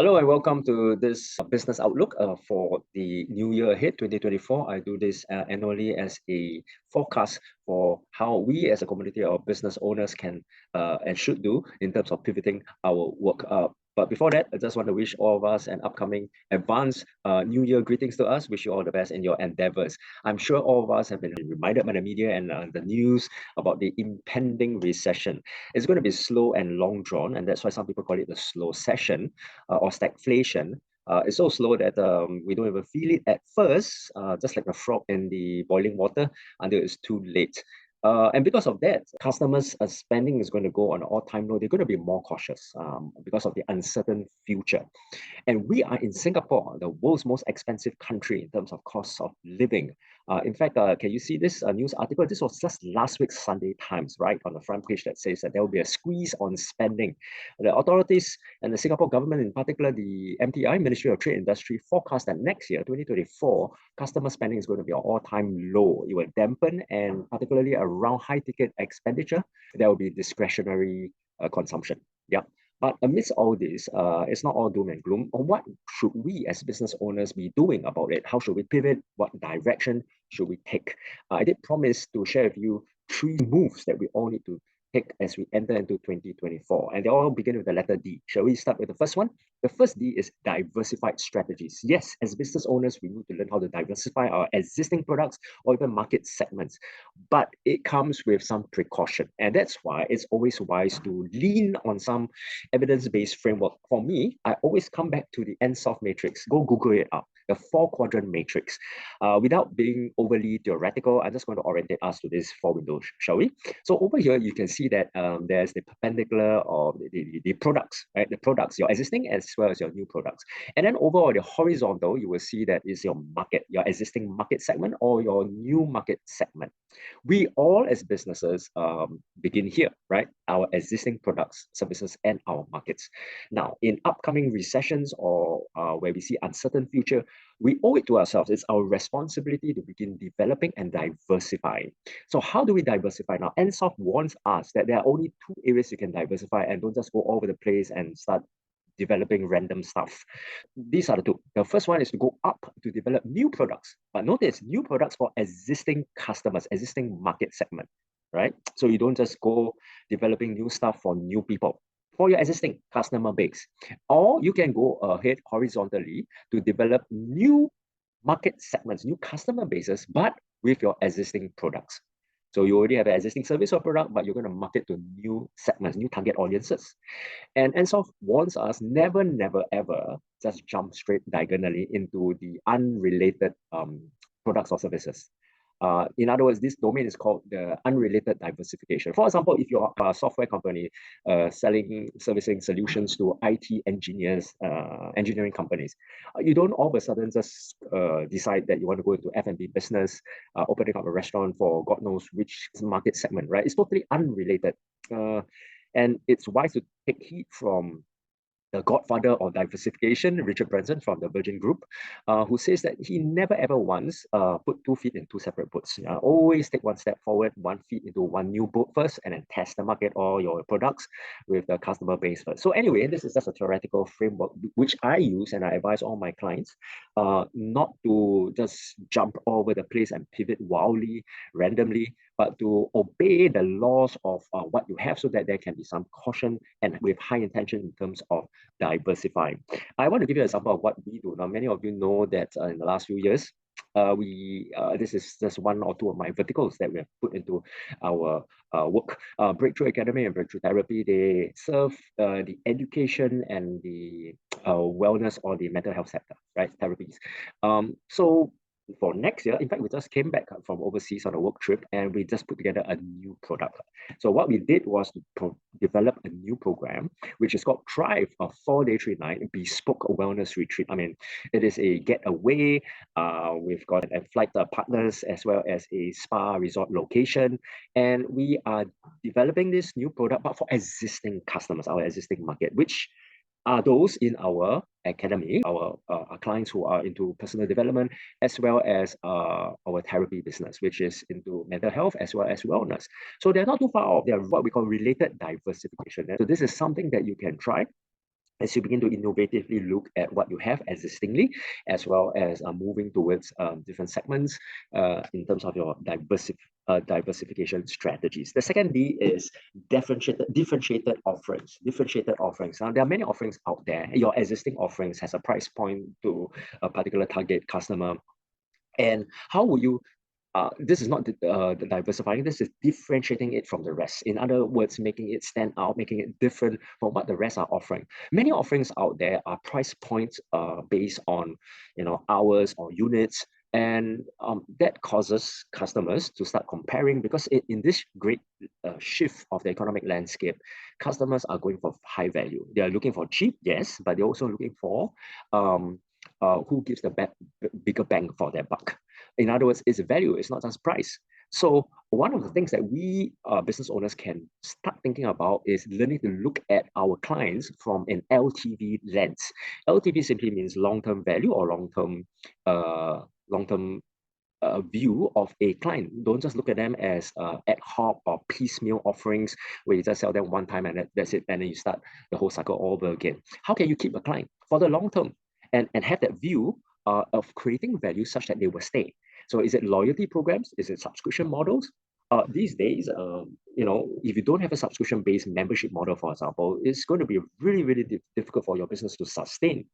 Hello and welcome to this business outlook for the new year ahead, 2024. I do this annually as a forecast for how we as a community of business owners can and should do in terms of pivoting our work. But before that, I just want to wish all of us an upcoming advance New Year greetings to us. Wish you all the best in your endeavors. I'm sure all of us have been reminded by the media and the news about the impending recession. It's going to be slow and long drawn, and that's why some people call it the slow session or stagflation. It's so slow that we don't even feel it at first, just like a frog in the boiling water until it's too late. And because of that, customers' spending is going to go on an all-time low. They're going to be more cautious because of the uncertain future. And we are in Singapore, the world's most expensive country in terms of cost of living. In fact, can you see this news article? This was just last week's Sunday Times, right? On the front page that says that there will be a squeeze on spending. The authorities and the Singapore government, in particular the MTI, Ministry of Trade and Industry, forecast that next year, 2024, customer spending is going to be an all-time low. It will dampen, and particularly around high-ticket expenditure, there will be discretionary consumption. Yeah. But amidst all this, it's not all doom and gloom. What should we as business owners be doing about it? How should we pivot? What direction should we take? I did promise to share with you 3 moves that we all need to take as we enter into 2024. And they all begin with the letter D. Shall we start with the first one? The first D is diversified strategies. Yes, as business owners, we need to learn how to diversify our existing products or even market segments. But it comes with some precaution. And that's why it's always wise to lean on some evidence-based framework. For me, I always come back to the NSOF matrix. Go Google it up, the 4-quadrant matrix. Without being overly theoretical, I'm just going to orientate us to this 4 windows, shall we? So over here, you can see that there's the perpendicular or the products, right? The products, your existing as well as your new products. And then over on the horizontal, you will see that is your market, your existing market segment or your new market segment. We all as businesses begin here, right? Our existing products, services, and our markets. Now, in upcoming recessions or where we see uncertain future, we owe it to ourselves. It's our responsibility to begin developing and diversifying. So how do we diversify now? NSOF warns us that there are only 2 areas you can diversify, and don't just go all over the place and start developing random stuff. These are the 2. The first one is to go up to develop new products. But notice, new products for existing customers, existing market segment, right? So you don't just go developing new stuff for new people, for your existing customer base. Or you can go ahead horizontally to develop new market segments, new customer bases, but with your existing products. So you already have an existing service or product, but you're going to market to new segments, new target audiences. And NSOF warns us never, never, ever just jump straight diagonally into the unrelated products or services. In other words, this domain is called the unrelated diversification. For example, if you're a software company servicing solutions to IT engineers, engineering companies, you don't all of a sudden just decide that you want to go into F&B business, opening up a restaurant for God knows which market segment, right? It's totally unrelated. And it's wise to take heed from the godfather of diversification, Richard Branson from the Virgin Group, who says that he never ever once put 2 feet in 2 separate boats. Always take 1 step forward, 1 feet into 1 new boat first, and then test the market or your products with the customer base first. So anyway, this is just a theoretical framework which I use and I advise all my clients not to just jump all over the place and pivot wildly, randomly, but to obey the laws of what you have so that there can be some caution and with high intention in terms of diversifying. I want to give you an example of what we do. Now, many of you know that in the last few years, this is just 1 or 2 of my verticals that we have put into our work. Breakthrough Academy and Breakthrough Therapy, they serve the education and the wellness or the mental health sector, right? Therapies. So for next year, in fact, we just came back from overseas on a work trip and we just put together a new product. So what we did was to develop a new program, which is called Thrive, a 4-day 3-night bespoke wellness retreat. I mean, it is a getaway. We've got flight partners as well as a spa resort location. And we are developing this new product, but for existing customers, our existing market, which are those in our academy, our clients who are into personal development, as well as our therapy business, which is into mental health as well as wellness. So they're not too far off. They're what we call related diversification. So this is something that you can try. as you begin to innovatively look at what you have existingly, as well as moving towards different segments in terms of your diversification strategies. The second D is differentiated offerings. Differentiated offerings. Now, there are many offerings out there. Your existing offerings has a price point to a particular target customer. And how will you this is not the diversifying, this is differentiating it from the rest. In other words, making it stand out, making it different from what the rest are offering. Many offerings out there are price points based on hours or units, and that causes customers to start comparing, because in this great shift of the economic landscape, customers are going for high value. They are looking for cheap, yes, but they're also looking for who gives the bigger bang for their buck. In other words, it's value, it's not just price. So one of the things that we business owners can start thinking about is learning to look at our clients from an LTV lens. LTV simply means long-term value or long-term view of a client. Don't just look at them as ad hoc or piecemeal offerings where you just sell them one time and that's it, and then you start the whole cycle all over again. How can you keep a client for the long term and have that view of creating value such that they will stay? So is it loyalty programs? Is it subscription models? These days, if you don't have a subscription-based membership model, for example, it's going to be really, really difficult for your business to sustain.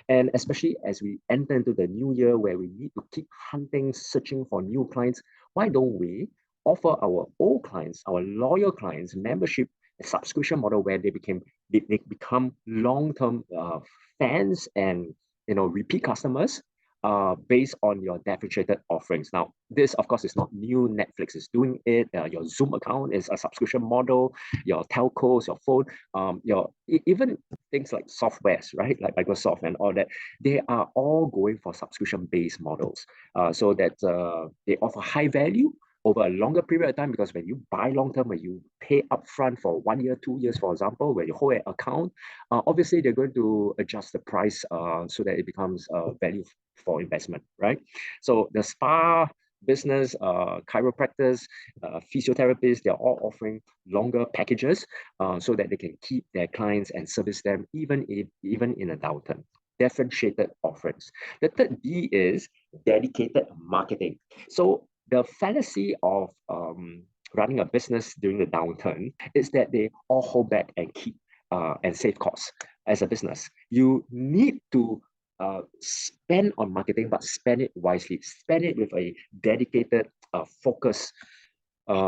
And especially as we enter into the new year where we need to keep hunting, searching for new clients, why don't we offer our old clients, our loyal clients, membership subscription model where they become long-term fans and repeat customers based on your differentiated offerings. Now, this, of course, is not new. Netflix is doing it. Your Zoom account is a subscription model. Your telcos, your phone, even things like softwares, right? Like Microsoft and all that, they are all going for subscription-based models so that they offer high value over a longer period of time, because when you buy long-term, when you pay upfront for 1 year, 2 years, for example, when you hold an account, obviously they're going to adjust the price so that it becomes value for investment, right? So the spa business, chiropractors, physiotherapists, they're all offering longer packages so that they can keep their clients and service them even in a downturn. Differentiated offerings. The third D is dedicated marketing. So the fallacy of running a business during the downturn is that they all hold back and keep and save costs. As a business, you need to spend on marketing, but spend it wisely. Spend it with a dedicated, focus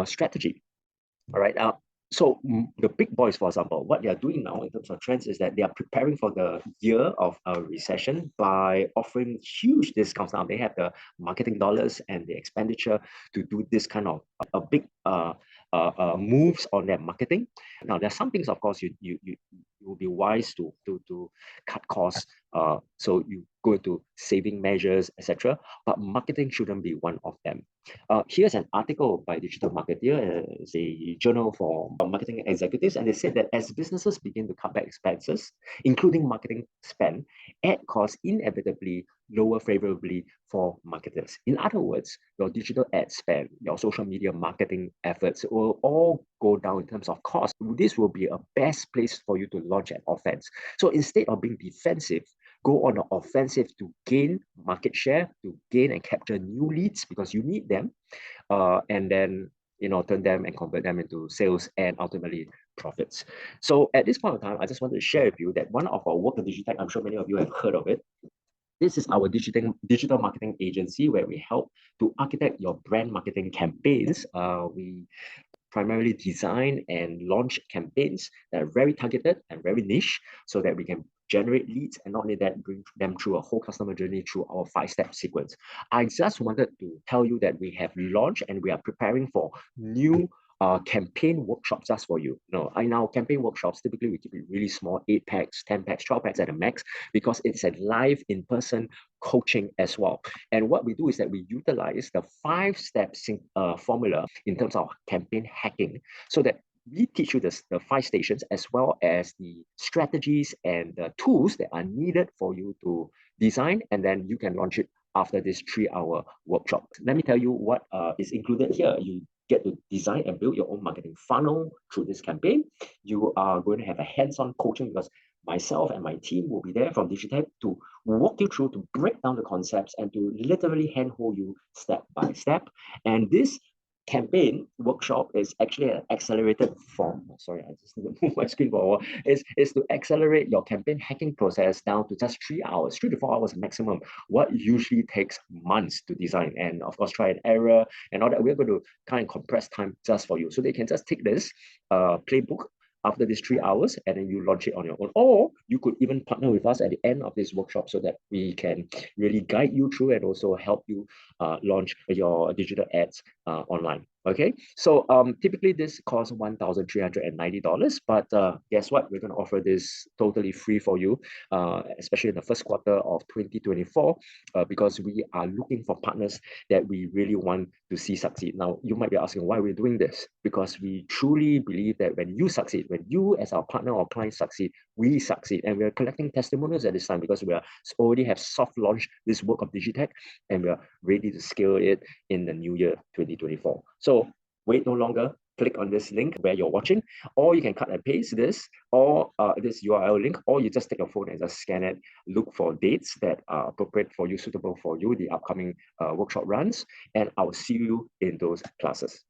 strategy. All right. So the big boys, for example, what they are doing now in terms of trends is that they are preparing for the year of a recession by offering huge discounts. Now they have the marketing dollars and the expenditure to do this kind of a big moves on their marketing. Now there are some things, of course, you will be wise to cut costs. So you go into saving measures, etc. But marketing shouldn't be one of them. Here's an article by Digital Marketeer, it's a journal for marketing executives, and they said that as businesses begin to cut back expenses, including marketing spend, ad costs inevitably lower favorably for marketers. In other words, your digital ad spend, your social media marketing efforts will all go down in terms of cost. This will be a best place for you to launch an offense. So instead of being defensive, go on the offensive to gain market share, to gain and capture new leads because you need them, and then turn them and convert them into sales and ultimately profits. So at this point of time, I just wanted to share with you that one of our work at Digitech, I'm sure many of you have heard of it. This is our digital marketing agency where we help to architect your brand marketing campaigns. We primarily design and launch campaigns that are very targeted and very niche so that we can generate leads, and not only that, bring them through a whole customer journey through our 5-step sequence. I just wanted to tell you that we have launched and we are preparing for new campaign workshops just for you. In our campaign workshops, typically we keep it really small, 8 packs, 10 packs, 12 packs at the max, because it's a live in-person coaching as well. And what we do is that we utilize the 5-step formula in terms of campaign hacking, so that we teach you the 5 stations as well as the strategies and the tools that are needed for you to design, and then you can launch it after this 3-hour workshop. Let me tell you what is included here. You get to design and build your own marketing funnel through this campaign. You are going to have a hands-on coaching because myself and my team will be there from Digitech to walk you through, to break down the concepts and to literally handhold you step by step. And this campaign workshop is actually an accelerated form. Sorry, I just need to move my screen for a while. Is to accelerate your campaign hacking process down to just 3 hours, 3 to 4 hours maximum. What usually takes months to design, and of course, try and error and all that. We're going to kind of compress time just for you, so they can just take this playbook after these 3 hours and then you launch it on your own. Or you could even partner with us at the end of this workshop so that we can really guide you through and also help you launch your digital ads online. Okay, so typically this costs $1,390, but guess what? We're going to offer this totally free for you, especially in the first quarter of 2024, because we are looking for partners that we really want to see succeed. Now, you might be asking why we're doing this, because we truly believe that when you succeed, when you as our partner or client succeed, we succeed. And we're collecting testimonials at this time because we are already have soft launched this work of Digitech and we are ready to scale it in the new year 2024. So wait no longer. Click on this link where you're watching, or you can cut and paste this, or this URL link, or you just take your phone and just scan it, look for dates that are appropriate for you, suitable for you, the upcoming workshop runs, and I'll see you in those classes.